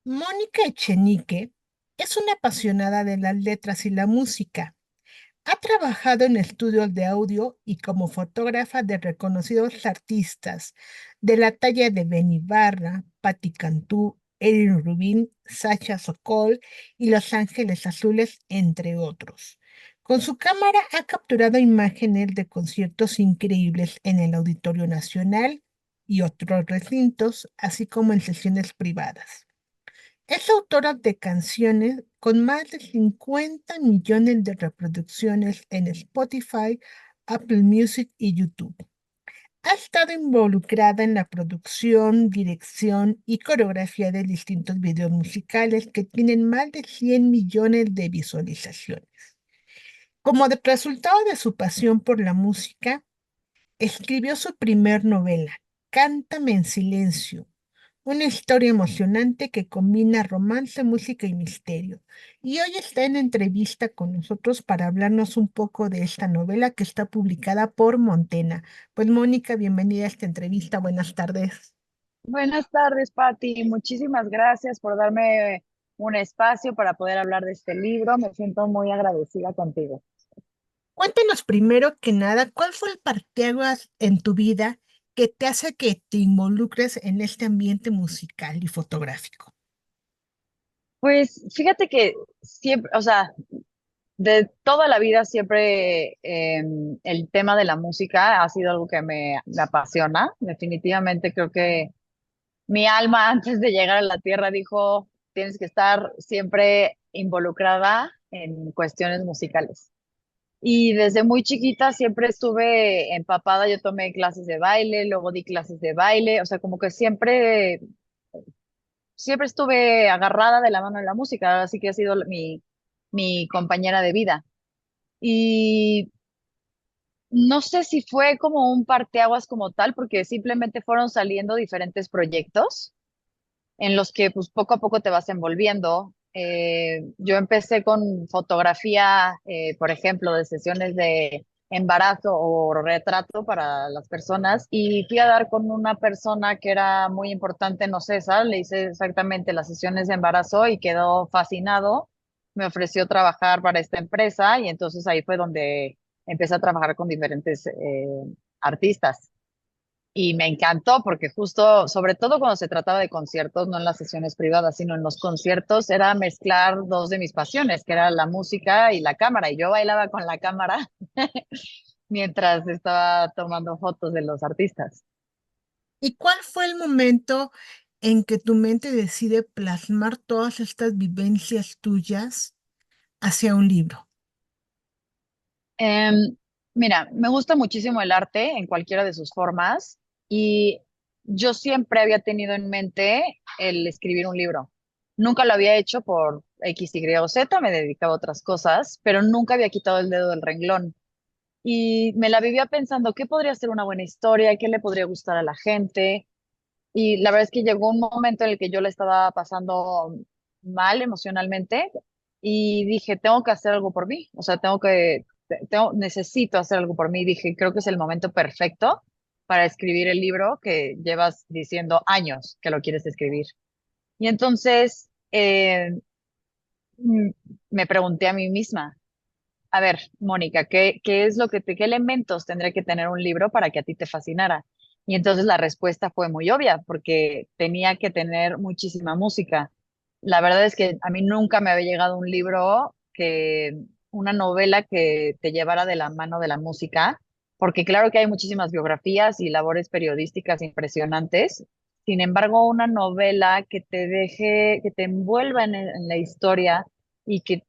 Mónica Echenique es una apasionada de las letras y la música. Ha trabajado en estudios de audio y como fotógrafa de reconocidos artistas de la talla de Benny Barra, Patti Cantú, Erin Rubin, Sacha Sokol y Los Ángeles Azules, entre otros. Con su cámara ha capturado imágenes de conciertos increíbles en el Auditorio Nacional y otros recintos, así como en sesiones privadas. Es autora de canciones con más de 50 millones de reproducciones en Spotify, Apple Music y YouTube. Ha estado involucrada en la producción, dirección y coreografía de distintos videos musicales que tienen más de 100 millones de visualizaciones. Como resultado de su pasión por la música, escribió su primer novela, Cántame en silencio, una historia emocionante que combina romance, música y misterio. Y hoy está en entrevista con nosotros para hablarnos un poco de esta novela que está publicada por Montena. Pues Mónica, bienvenida a esta entrevista. Buenas tardes. Buenas tardes, Patti. Muchísimas gracias por darme un espacio para poder hablar de este libro. Me siento muy agradecida contigo. Cuéntanos primero que nada, ¿cuál fue el parteaguas en tu vida que te hace que te involucres en este ambiente musical y fotográfico? Pues fíjate que siempre, o sea, de toda la vida siempre el tema de la música ha sido algo que me apasiona. Definitivamente creo que mi alma antes de llegar a la tierra dijo, tienes que estar siempre involucrada en cuestiones musicales. Y desde muy chiquita siempre estuve empapada, yo tomé clases de baile, luego di clases de baile, o sea, como que siempre estuve agarrada de la mano de la música, así que ha sido mi compañera de vida. Y no sé si fue como un parteaguas como tal, porque simplemente fueron saliendo diferentes proyectos en los que pues poco a poco te vas envolviendo. Yo empecé con fotografía, por ejemplo, de sesiones de embarazo o retrato para las personas y fui a dar con una persona que era muy importante en OCESA, le hice exactamente las sesiones de embarazo y quedó fascinado, me ofreció trabajar para esta empresa y entonces ahí fue donde empecé a trabajar con diferentes artistas. Y me encantó porque justo, sobre todo cuando se trataba de conciertos, no en las sesiones privadas, sino en los conciertos, era mezclar dos de mis pasiones, que era la música y la cámara. Y yo bailaba con la cámara mientras estaba tomando fotos de los artistas. ¿Y cuál fue el momento en que tu mente decide plasmar todas estas vivencias tuyas hacia un libro? Em, Mira, me gusta muchísimo el arte en cualquiera de sus formas y yo siempre había tenido en mente el escribir un libro. Nunca lo había hecho por X, Y o Z, me dedicaba a otras cosas, pero nunca había quitado el dedo del renglón. Y me la vivía pensando qué podría ser una buena historia, qué le podría gustar a la gente. Y la verdad es que llegó un momento en el que yo la estaba pasando mal emocionalmente y dije, tengo que hacer algo por mí, o sea, necesito hacer algo por mí. Dije, creo que es el momento perfecto para escribir el libro que llevas diciendo años que lo quieres escribir. Y entonces mm, me pregunté a mí misma, a ver, Mónica, ¿qué es lo que qué elementos tendría que tener un libro para que a ti te fascinara? Y entonces la respuesta fue muy obvia, porque tenía que tener muchísima música. La verdad es que a mí nunca me había llegado un libro una novela que te llevara de la mano de la música, porque claro que hay muchísimas biografías y labores periodísticas impresionantes. Sin embargo, una novela que te deje, que te envuelva en la historia y que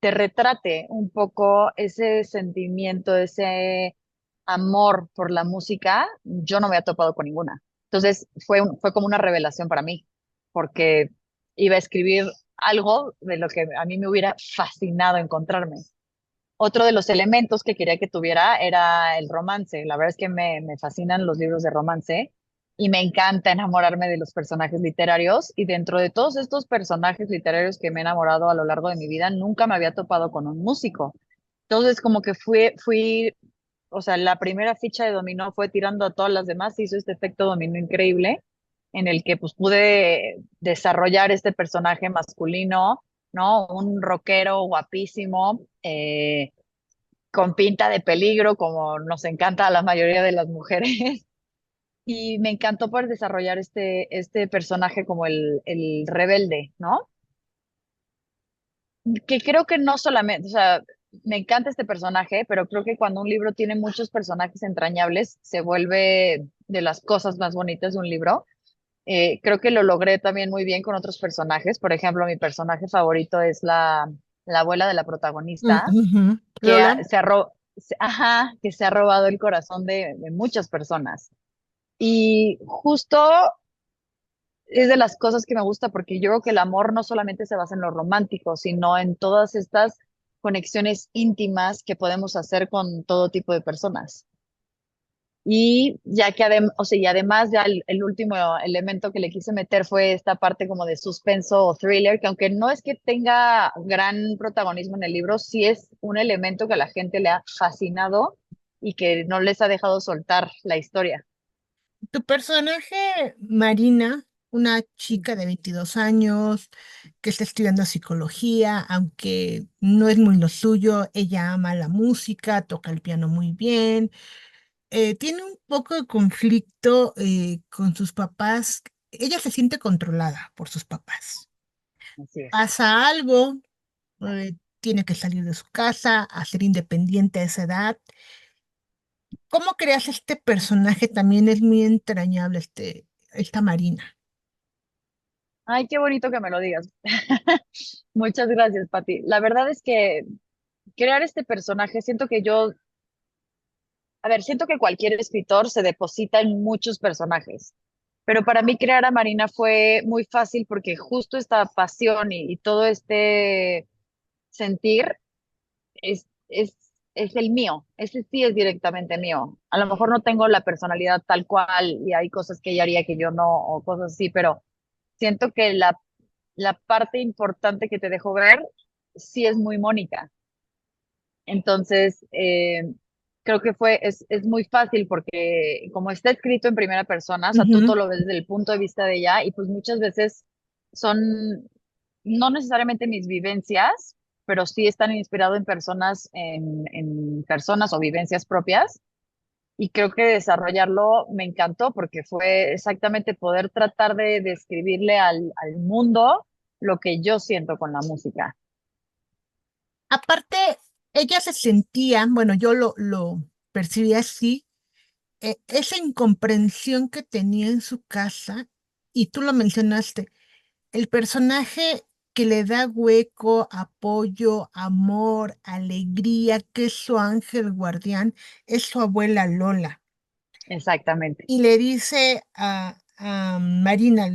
te retrate un poco ese sentimiento, ese amor por la música, yo no me había topado con ninguna. Entonces fue como una revelación para mí, porque iba a escribir algo de lo que a mí me hubiera fascinado encontrarme. Otro de los elementos que quería que tuviera era el romance. La verdad es que me fascinan los libros de romance y me encanta enamorarme de los personajes literarios. Y dentro de todos estos personajes literarios que me he enamorado a lo largo de mi vida, nunca me había topado con un músico. Entonces, como que o sea, la primera ficha de dominó fue tirando a todas las demás, hizo este efecto dominó increíble en el que pues pude desarrollar este personaje masculino, ¿no? Un rockero guapísimo, con pinta de peligro, como nos encanta a la mayoría de las mujeres. Y me encantó poder desarrollar este personaje como el rebelde, ¿no? Que creo que no solamente, o sea, me encanta este personaje, pero creo que cuando un libro tiene muchos personajes entrañables, se vuelve de las cosas más bonitas de un libro. Creo que lo logré también muy bien con otros personajes. Por ejemplo, mi personaje favorito es la abuela de la protagonista, Ujú. que Lola, ajá, que se ha robado el corazón de muchas personas. Y justo es de las cosas que me gusta porque yo creo que el amor no solamente se basa en lo romántico, sino en todas estas conexiones íntimas que podemos hacer con todo tipo de personas. Y ya que o sea, y además ya el último elemento que le quise meter fue esta parte como de suspenso o thriller, que aunque no es que tenga gran protagonismo en el libro, sí es un elemento que a la gente le ha fascinado y que no les ha dejado soltar la historia. tu personaje, Marina, una chica de 22 años que está estudiando psicología, aunque no es muy lo suyo, ella ama la música, toca el piano muy bien, tiene un poco de conflicto con sus papás. Ella se siente controlada por sus papás. Así es. Pasa algo, tiene que salir de su casa, a ser independiente a esa edad. ¿Cómo creas este personaje? También es muy entrañable, esta Marina. Ay, qué bonito que me lo digas. Muchas gracias, Pati. La verdad es que crear este personaje, siento que yo, a ver, siento que cualquier escritor se deposita en muchos personajes, pero para mí crear a Marina fue muy fácil porque justo esta pasión y todo este sentir es el mío, ese sí es directamente mío. A lo mejor no tengo la personalidad tal cual y hay cosas que ella haría que yo no o cosas así, pero siento que la parte importante que te dejo ver sí es muy Mónica. Entonces, creo que es muy fácil porque como está escrito en primera persona, o sea, tú Ujú. todo lo ves desde el punto de vista de ella y pues muchas veces son no necesariamente mis vivencias, pero sí están inspirados en personas, en personas o vivencias propias. Y creo que desarrollarlo me encantó porque fue exactamente poder tratar de describirle al mundo lo que yo siento con la música. Aparte, ella se sentía, bueno, yo lo percibí así, esa incomprensión que tenía en su casa, y tú lo mencionaste, el personaje que le da hueco, apoyo, amor, alegría, que es su ángel guardián, es su abuela Lola. Exactamente. Y le dice a Marina,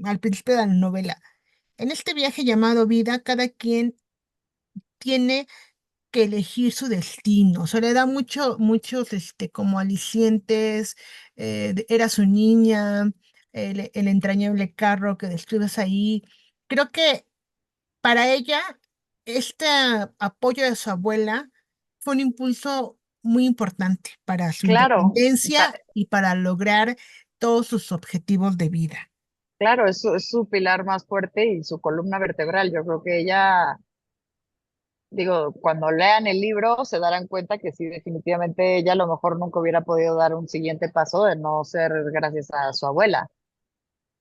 al principio de la novela, en este viaje llamado vida, cada quien tiene que elegir su destino. O sea, le da muchos, como alicientes. Era su niña, el entrañable carro que describes ahí. Creo que para ella, este apoyo de su abuela fue un impulso muy importante para su Claro, independencia y para lograr todos sus objetivos de vida. claro, es su pilar más fuerte y su columna vertebral. Yo creo que ella, digo, cuando lean el libro se darán cuenta que sí, definitivamente ella a lo mejor nunca hubiera podido dar un siguiente paso de no ser gracias a su abuela.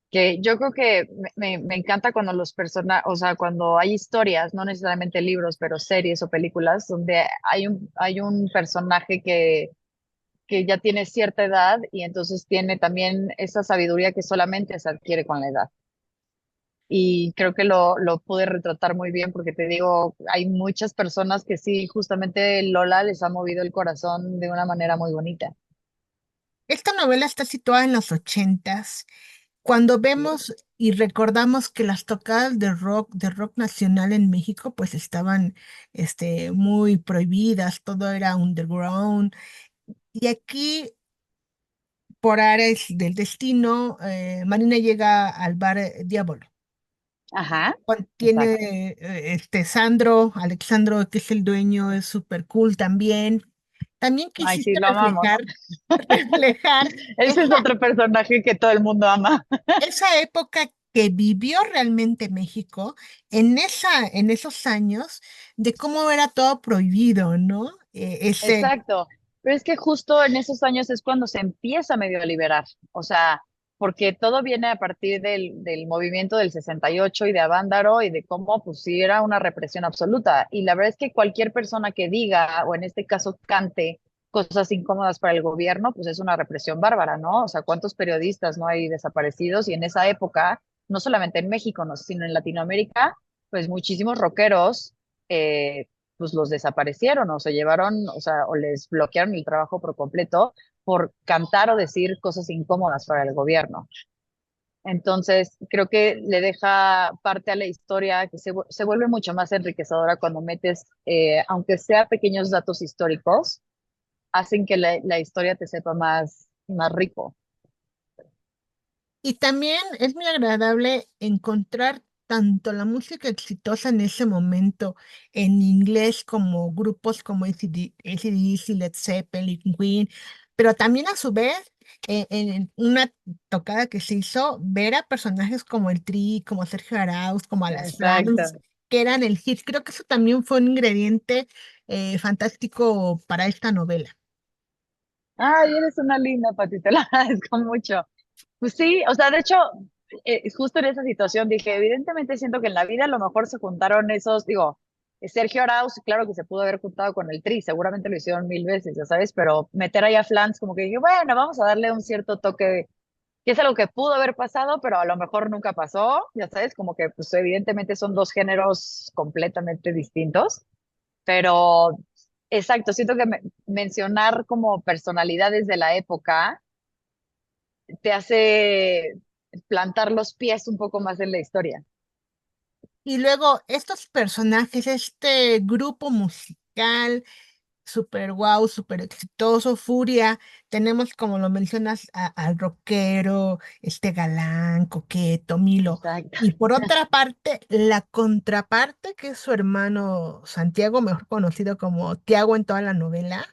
Que yo creo que me encanta cuando los personajes, o sea, cuando hay historias, no necesariamente libros, pero series o películas, donde hay un personaje que ya tiene cierta edad y entonces tiene también esa sabiduría que solamente se adquiere con la edad. Y creo que lo pude retratar muy bien porque te digo, hay muchas personas que sí, justamente Lola les ha movido el corazón de una manera muy bonita. Esta novela está situada en los 80s. Cuando vemos y recordamos que las tocadas de rock nacional en México, pues estaban, muy prohibidas, todo era underground. Y aquí, por áreas del destino, Marina llega al bar Diablo. Ajá, Tiene exacto. Sandro, Alexandro, que es el dueño, es súper cool también. También Ay, sí, quisiste lo amamos. reflejar. reflejar Ese es esa, otro personaje que todo el mundo ama. esa época que vivió realmente México en esos años de cómo era todo prohibido, ¿no? Exacto, pero es que justo en esos años es cuando se empieza medio a liberar, o sea, porque todo viene a partir del movimiento del 68 y de Avándaro y de cómo pues sí era una represión absoluta. Y la verdad es que cualquier persona que diga, o en este caso cante, cosas incómodas para el gobierno, pues es una represión bárbara, ¿no? O sea, ¿cuántos periodistas no hay desaparecidos? Y en esa época, no solamente en México, no, sino en Latinoamérica, pues muchísimos rockeros. Pues los desaparecieron o se llevaron, o sea, o les bloquearon el trabajo por completo por cantar o decir cosas incómodas para el gobierno. Entonces, creo que le deja parte a la historia que se vuelve mucho más enriquecedora cuando metes, aunque sea pequeños datos históricos, hacen que la historia te sepa más rico. Y también es muy agradable encontrar tanto la música exitosa en ese momento en inglés como grupos como AC/DC, Led Zeppelin, Queen, pero también a su vez en una tocada que se hizo ver a personajes como el Tri, como Sergio Arauz, como a las Flans, Exacto. que eran el hit. Creo que eso también fue un ingrediente fantástico para esta novela. Ay, eres una linda, Pati, te lo agradezco mucho. Pues sí, o sea, de hecho, justo en esa situación dije, evidentemente siento que en la vida a lo mejor se juntaron esos, digo, Sergio Arauz, claro que se pudo haber juntado con el Tri, seguramente lo hicieron mil veces, ya sabes, pero meter ahí a Flans como que dije, bueno, vamos a darle un cierto toque, que es algo que pudo haber pasado, pero a lo mejor nunca pasó, ya sabes, como que pues evidentemente son dos géneros completamente distintos, pero exacto, siento que mencionar como personalidades de la época te hace plantar los pies un poco más en la historia. Y luego estos personajes, este grupo musical, super wow, super exitoso, Furia, tenemos como lo mencionas al rockero, este galán, coqueto, Milo. Exacto. Y por otra parte, la contraparte, que es su hermano Santiago, mejor conocido como Tiago en toda la novela.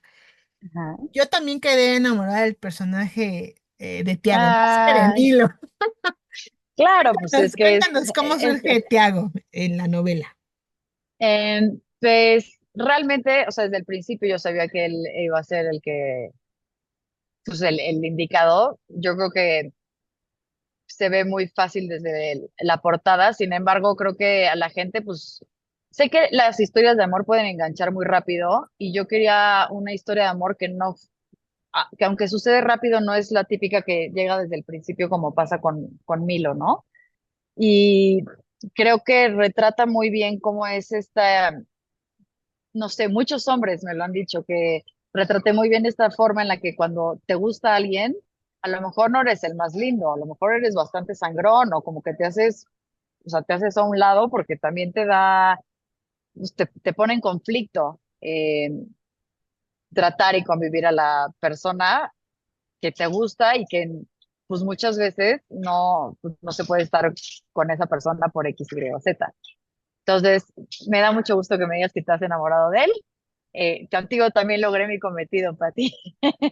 Ajá. Yo también quedé enamorada del personaje de Tiago, más que de Ay, Milo. claro, pues Cuéntanos, es que cuéntanos cómo es, surge Tiago en la novela. pues realmente, o sea, desde el principio yo sabía que él iba a ser el que, pues el indicado. Yo creo que se ve muy fácil desde la portada, sin embargo, creo que a la gente, pues, sé que las historias de amor pueden enganchar muy rápido y yo quería una historia de amor que no, que aunque sucede rápido, no es la típica que llega desde el principio como pasa con Milo, ¿no? Y creo que retrata muy bien cómo es esta, no sé, muchos hombres me lo han dicho, que retraté muy bien esta forma en la que cuando te gusta alguien, a lo mejor no eres el más lindo, a lo mejor eres bastante sangrón o como que te haces, o sea, te haces a un lado porque también te da, pues, te pone en conflicto tratar y convivir a la persona que te gusta y que pues muchas veces no, pues, no se puede estar con esa persona por X, Y o Z. Entonces, me da mucho gusto que me digas que estás enamorado de él. Contigo también logré mi cometido, Pati.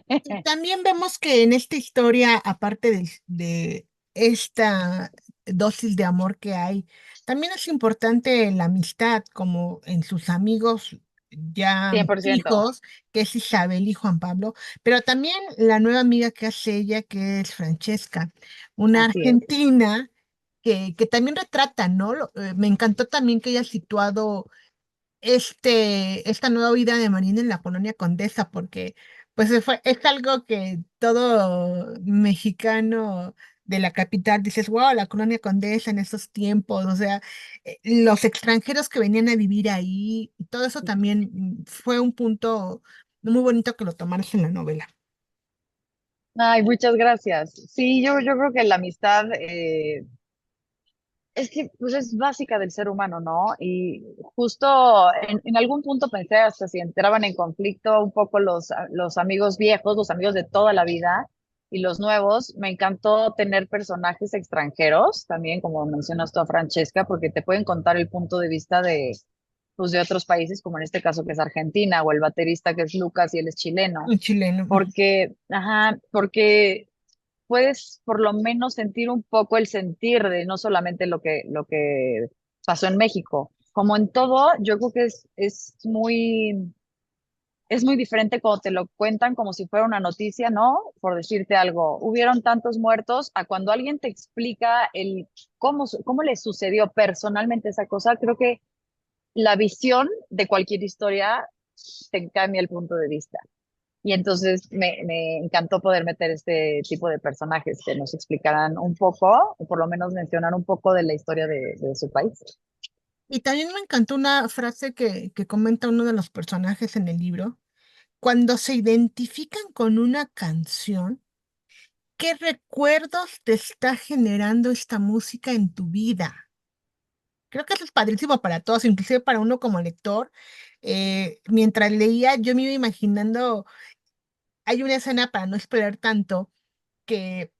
Y también vemos que en esta historia, aparte de esta dosis de amor que hay, también es importante la amistad, como en sus amigos ya 100%. hijos, que es Isabel y Juan Pablo, pero también la nueva amiga que hace ella, que es Francesca, una Así es. argentina que también retrata, ¿no? Me encantó también que haya situado esta nueva vida de Marina en la colonia Condesa, porque pues es algo que todo mexicano de la capital dices, wow, la colonia Condesa en esos tiempos, o sea, los extranjeros que venían a vivir ahí, y todo eso también fue un punto muy bonito que lo tomaras en la novela. Ay, muchas gracias. Sí, yo creo que la amistad es que pues es básica del ser humano, ¿no? Y justo en algún punto pensé hasta si entraban en conflicto un poco los amigos viejos, los amigos de toda la vida y los nuevos. Me encantó tener personajes extranjeros, también como mencionas tú a Francesca, porque te pueden contar el punto de vista pues de otros países, como en este caso que es Argentina, o el baterista que es Lucas y él es chileno, Un chileno. porque, ajá, porque puedes por lo menos sentir un poco el sentir de no solamente lo que pasó en México. Como en todo, yo creo que es muy diferente cuando te lo cuentan como si fuera una noticia, ¿no? Por decirte algo, hubieron tantos muertos, a cuando alguien te explica el cómo le sucedió personalmente esa cosa, creo que la visión de cualquier historia te cambia el punto de vista. Y entonces me encantó poder meter este tipo de personajes que nos explicaran un poco, o por lo menos mencionar un poco de la historia de su país. Y también me encantó una frase que comenta uno de los personajes en el libro. Cuando se identifican con una canción, ¿qué recuerdos te está generando esta música en tu vida? Creo que eso es padrísimo para todos, inclusive para uno como lector. Mientras leía, yo me iba imaginando, hay una escena para no esperar tanto, que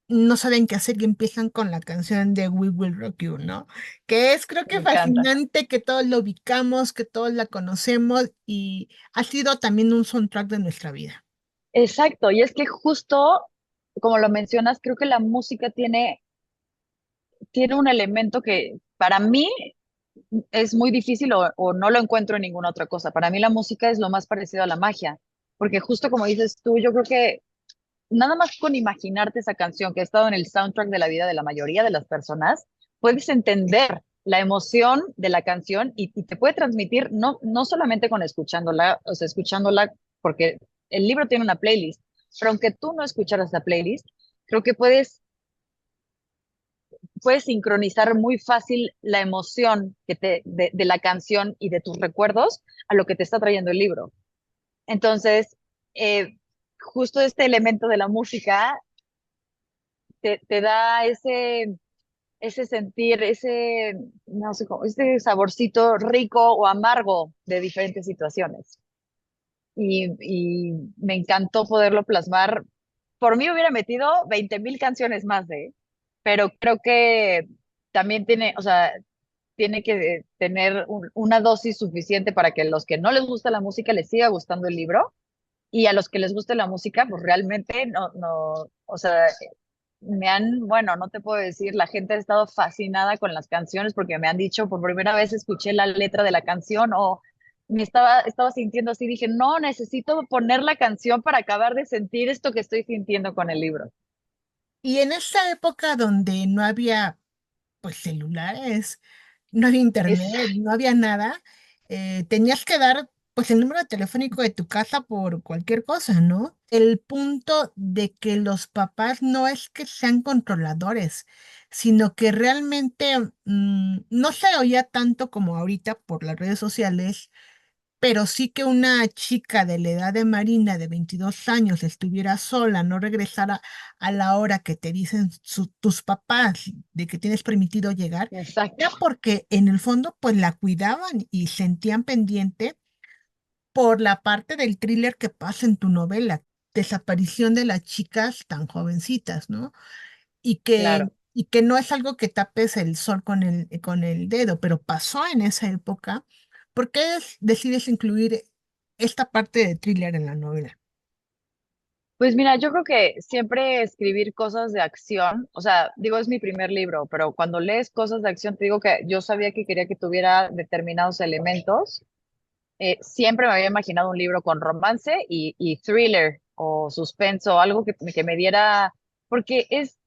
no saben qué hacer y empiezan con la canción de We Will Rock You, ¿no? Que es, creo que Me encanta. fascinante, que todos lo ubicamos, que todos la conocemos y ha sido también un soundtrack de nuestra vida. Exacto, y es que justo como lo mencionas, creo que la música tiene un elemento que para mí es muy difícil o no lo encuentro en ninguna otra cosa. Para mí la música es lo más parecido a la magia, porque justo como dices tú, yo creo que nada más con imaginarte esa canción que ha estado en el soundtrack de la vida de la mayoría de las personas, puedes entender la emoción de la canción y te puede transmitir no solamente con escuchándola, o sea, escuchándola porque el libro tiene una playlist, pero aunque tú no escucharas la playlist, creo que puedes sincronizar muy fácil la emoción de la canción y de tus recuerdos a lo que te está trayendo el libro. Entonces, justo este elemento de la música te da ese sentir, no sé cómo, ese saborcito rico o amargo de diferentes situaciones. Y me encantó poderlo plasmar. Por mí hubiera metido 20,000 canciones más pero creo que también tiene, o sea, tiene que tener una dosis suficiente para que los que no les gusta la música les siga gustando el libro y a los que les guste la música, pues realmente no, o sea, bueno, no te puedo decir, la gente ha estado fascinada con las canciones porque me han dicho, por primera vez escuché la letra de la canción o estaba sintiendo así, dije, no, necesito poner la canción para acabar de sentir esto que estoy sintiendo con el libro. Y en esa época donde no había pues celulares, no había Es internet, no había nada, tenías que dar pues el número telefónico de tu casa por cualquier cosa, ¿no? El punto de que los papás no es que sean controladores, sino que realmente no se oía tanto como ahorita por las redes sociales, pero sí que una chica de la edad de Marina de 22 años estuviera sola, no regresara a la hora que te dicen tus papás de que tienes permitido llegar, exacto, era porque en el fondo pues la cuidaban y sentían pendiente por la parte del thriller que pasa en tu novela, desaparición de las chicas tan jovencitas, ¿no? claro. Y que no es algo que tapes el sol con el dedo, pero pasó en esa época. ¿Por qué decides incluir esta parte de thriller en la novela? Pues mira, yo creo que siempre escribir cosas de acción, o sea, digo, es mi primer libro, pero cuando lees cosas de acción, te digo que yo sabía que quería que tuviera determinados elementos. Siempre me había imaginado un libro con romance y thriller o suspenso, algo que me diera, porque es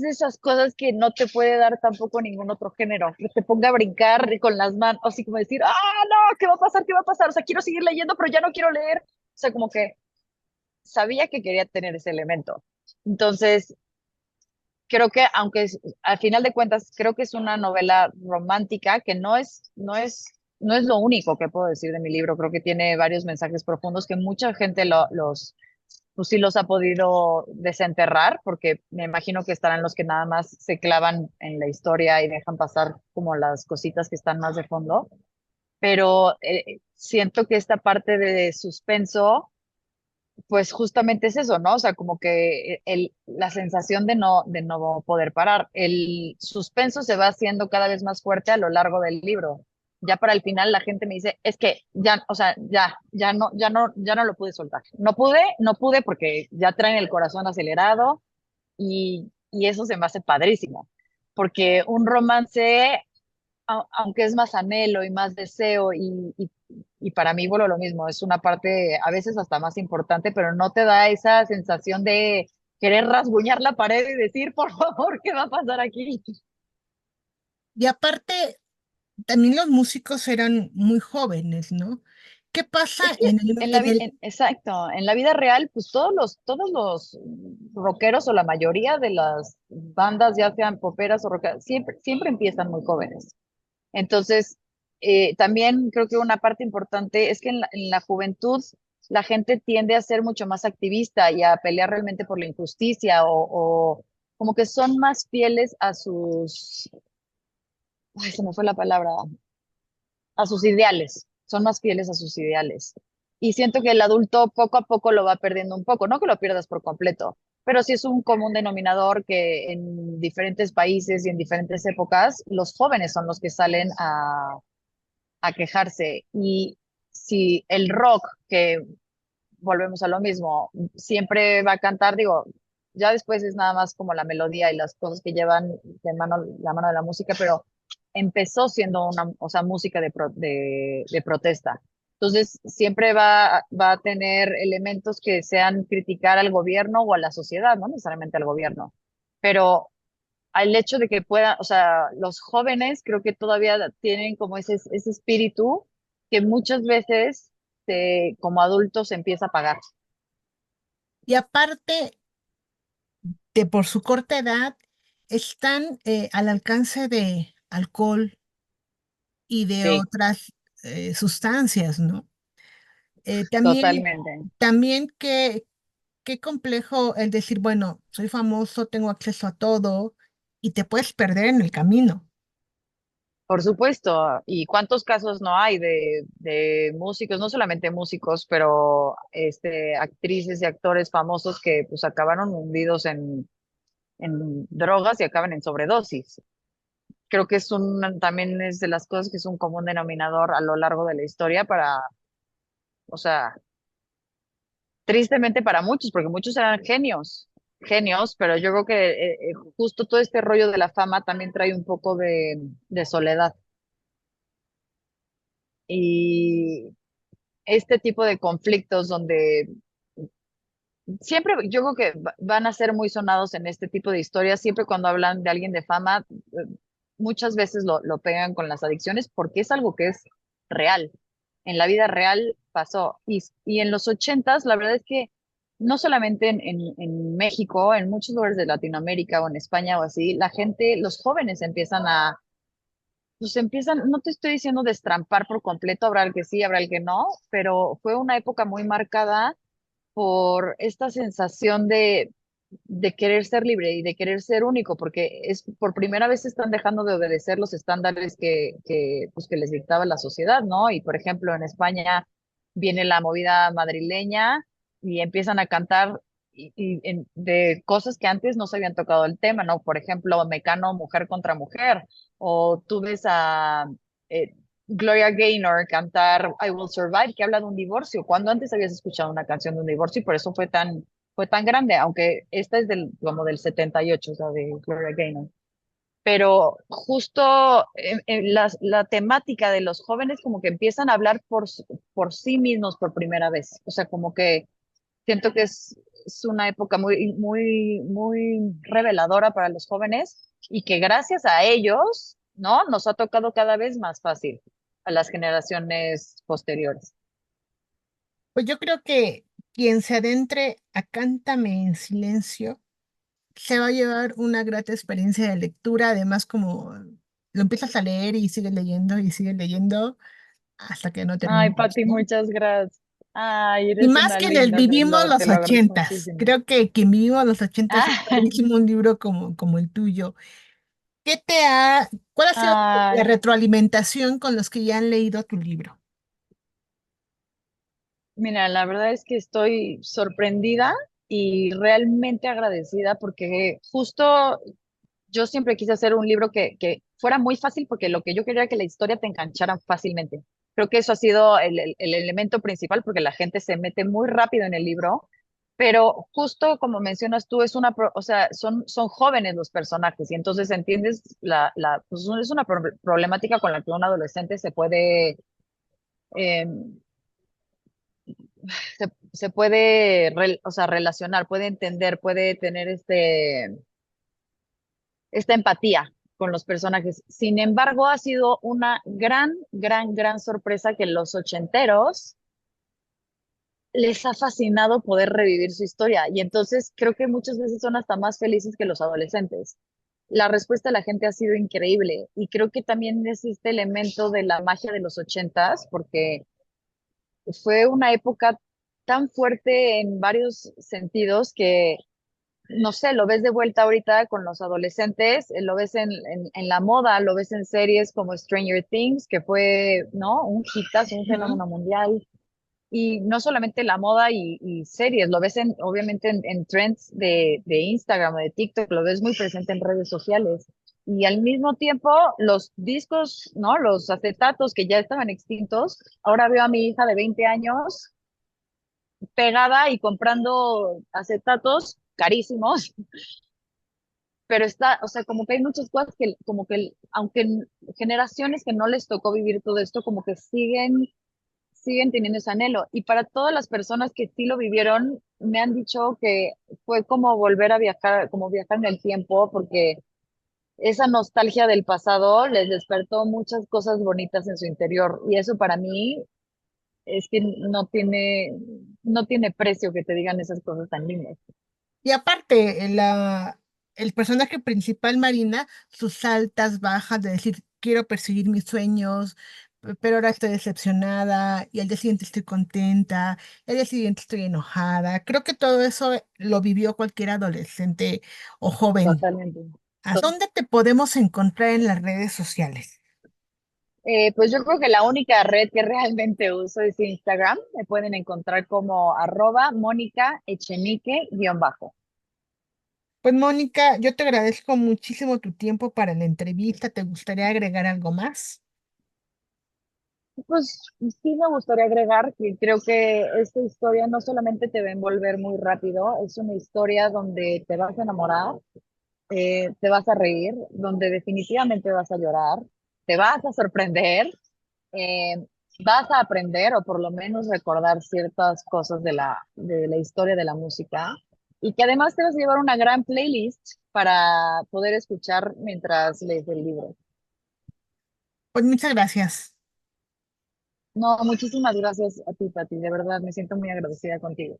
de esas cosas que no te puede dar tampoco ningún otro género, que te ponga a brincar con las manos, así como decir, ah, no, ¿qué va a pasar? ¿Qué va a pasar? O sea, quiero seguir leyendo, pero ya no quiero leer. O sea, como que sabía que quería tener ese elemento. Entonces, creo que, al final de cuentas, creo que es una novela romántica que no es lo único que puedo decir de mi libro. Creo que tiene varios mensajes profundos que mucha gente pues sí los ha podido desenterrar, porque me imagino que estarán los que nada más se clavan en la historia y dejan pasar como las cositas que están más de fondo. Pero siento que esta parte de suspenso pues justamente es eso, ¿no? O sea, como que la sensación de no poder parar. El suspenso se va haciendo cada vez más fuerte a lo largo del libro. Ya para el final la gente me dice, es que ya, o sea, ya no lo pude soltar. No pude porque ya traen el corazón acelerado y eso se me hace padrísimo. Porque un romance, aunque es más anhelo y más deseo y para mí, bueno, lo mismo, es una parte a veces hasta más importante, pero no te da esa sensación de querer rasguñar la pared y decir, por favor, ¿qué va a pasar aquí? Y aparte, también los músicos eran muy jóvenes, ¿no? ¿Qué pasa Es que en el, en en el exacto, en la vida real, pues todos los rockeros o la mayoría de las bandas, ya sean poperas o rockeras, siempre empiezan muy jóvenes. Entonces, también creo que una parte importante es que en la juventud la gente tiende a ser mucho más activista y a pelear realmente por la injusticia o como que son más fieles a sus, ay, se me fue la palabra, a sus ideales, son más fieles a sus ideales. Y siento que el adulto poco a poco lo va perdiendo un poco, no que lo pierdas por completo, pero sí es un común denominador que en diferentes países y en diferentes épocas los jóvenes son los que salen a quejarse. Y si el rock, que volvemos a lo mismo, siempre va a cantar, digo, ya después es nada más como la melodía y las cosas que llevan de mano, la mano de la música, pero empezó siendo una, o sea, música de protesta. Entonces, siempre va a tener elementos que sean criticar al gobierno o a la sociedad, no necesariamente al gobierno, pero al hecho de que puedan, o sea, los jóvenes creo que todavía tienen como ese espíritu que muchas veces como adultos se empieza a apagar. y aparte de por su corta edad, están al alcance de alcohol y de Sí, otras sustancias, ¿no? También, totalmente. también qué complejo el decir, bueno, soy famoso, tengo acceso a todo y te puedes perder en el camino. Por supuesto. ¿Y cuántos casos no hay de músicos, no solamente músicos, pero actrices y actores famosos que pues acabaron hundidos en drogas y acaban en sobredosis? Creo que también es de las cosas que es un común denominador a lo largo de la historia o sea, tristemente para muchos, porque muchos eran genios, pero yo creo que justo todo este rollo de la fama también trae un poco de soledad. Y este tipo de conflictos donde siempre, yo creo que van a ser muy sonados en este tipo de historias, siempre cuando hablan de alguien de fama, muchas veces lo pegan con las adicciones porque es algo que es real. En la vida real pasó. Y en los ochentas, la verdad es que no solamente en México, en muchos lugares de Latinoamérica o en España o así, la gente, los jóvenes empiezan, no te estoy diciendo destrampar por completo, habrá el que sí, habrá el que no, pero fue una época muy marcada por esta sensación de querer ser libre y de querer ser único, porque es por primera vez están dejando de obedecer los estándares pues, que les dictaba la sociedad, ¿no? Y por ejemplo, en España viene la movida madrileña y empiezan a cantar de cosas que antes no se habían tocado el tema, ¿no? Por ejemplo, Mecano, mujer contra mujer, o tú ves a eh, Gloria Gaynor cantar I Will Survive, que habla de un divorcio, cuando antes habías escuchado una canción de un divorcio y por eso fue tan grande, aunque esta es como del 78, o sea, de Gloria Gaynor. Pero justo la temática de los jóvenes como que empiezan a hablar por sí mismos por primera vez. O sea, como que siento que es una época muy reveladora para los jóvenes y que gracias a ellos, ¿no? Nos ha tocado cada vez más fácil a las generaciones posteriores. Pues yo creo que quien se adentre a Cántame en Silencio se va a llevar una grata experiencia de lectura, además como lo empiezas a leer y sigues leyendo hasta que no Ay, terminas, Pati, ¿no? muchas gracias. Ay, Y eres más una quienes linda, vivimos te los lo agradezco ochentas. muchísimo. Creo que quien vivimos los ochentas es Ah, padrísimo un libro como el tuyo. ¿Cuál ha sido la ay, retroalimentación con los que ya han leído tu libro? mira, la verdad es que estoy sorprendida y realmente agradecida porque justo yo siempre quise hacer un libro que fuera muy fácil porque lo que yo quería era que la historia te enganchara fácilmente. Creo que eso ha sido el elemento principal porque la gente se mete muy rápido en el libro, pero justo como mencionas tú, o sea, son jóvenes los personajes y entonces entiendes pues es una problemática con la que un adolescente eh, se puede, o sea, relacionar, puede entender, puede tener esta empatía con los personajes. Sin embargo, ha sido una gran sorpresa que los ochenteros les ha fascinado poder revivir su historia y entonces creo que muchas veces son hasta más felices que los adolescentes. La respuesta de la gente ha sido increíble y creo que también es este elemento de la magia de los ochentas, porque fue una época tan fuerte en varios sentidos que no sé, lo ves de vuelta ahorita con los adolescentes, lo ves en la moda, lo ves en series como Stranger Things, que fue, ¿no? Un hitazo, un Ujú. fenómeno mundial. Y no solamente la moda y series, lo ves obviamente en trends de Instagram o de TikTok, lo ves muy presente en redes sociales. Y al mismo tiempo, los discos, ¿no? Los acetatos que ya estaban extintos, ahora veo a mi hija de 20 años pegada y comprando acetatos carísimos, pero está, o sea, como que hay muchas cosas que, como que, aunque generaciones que no les tocó vivir todo esto, como que siguen teniendo ese anhelo. Y para todas las personas que sí lo vivieron, me han dicho que fue como volver a viajar, como viajar en el tiempo, porque esa nostalgia del pasado les despertó muchas cosas bonitas en su interior. Y eso para mí es que no tiene precio que te digan esas cosas tan lindas. Y aparte, el personaje principal, Marina, sus altas, bajas, de decir, quiero perseguir mis sueños, pero ahora estoy decepcionada, y al día siguiente estoy contenta, y al día siguiente estoy enojada. Creo que todo eso lo vivió cualquier adolescente o joven. Totalmente. ¿A dónde te podemos encontrar en las redes sociales? Pues yo creo que la única red que realmente uso es Instagram. Me pueden encontrar como @Mónica Echenique-bajo. Pues Mónica, yo te agradezco muchísimo tu tiempo para la entrevista. ¿Te gustaría agregar algo más? Pues sí me gustaría agregar que creo que esta historia no solamente te va a envolver muy rápido, es una historia donde te vas a enamorar, te vas a reír, donde definitivamente vas a llorar, te vas a sorprender, eh, vas a aprender o por lo menos recordar ciertas cosas de la historia de la música y que además te vas a llevar una gran playlist para poder escuchar mientras lees el libro. Pues muchas gracias. No, muchísimas gracias a ti, Pati, de verdad me siento muy agradecida contigo.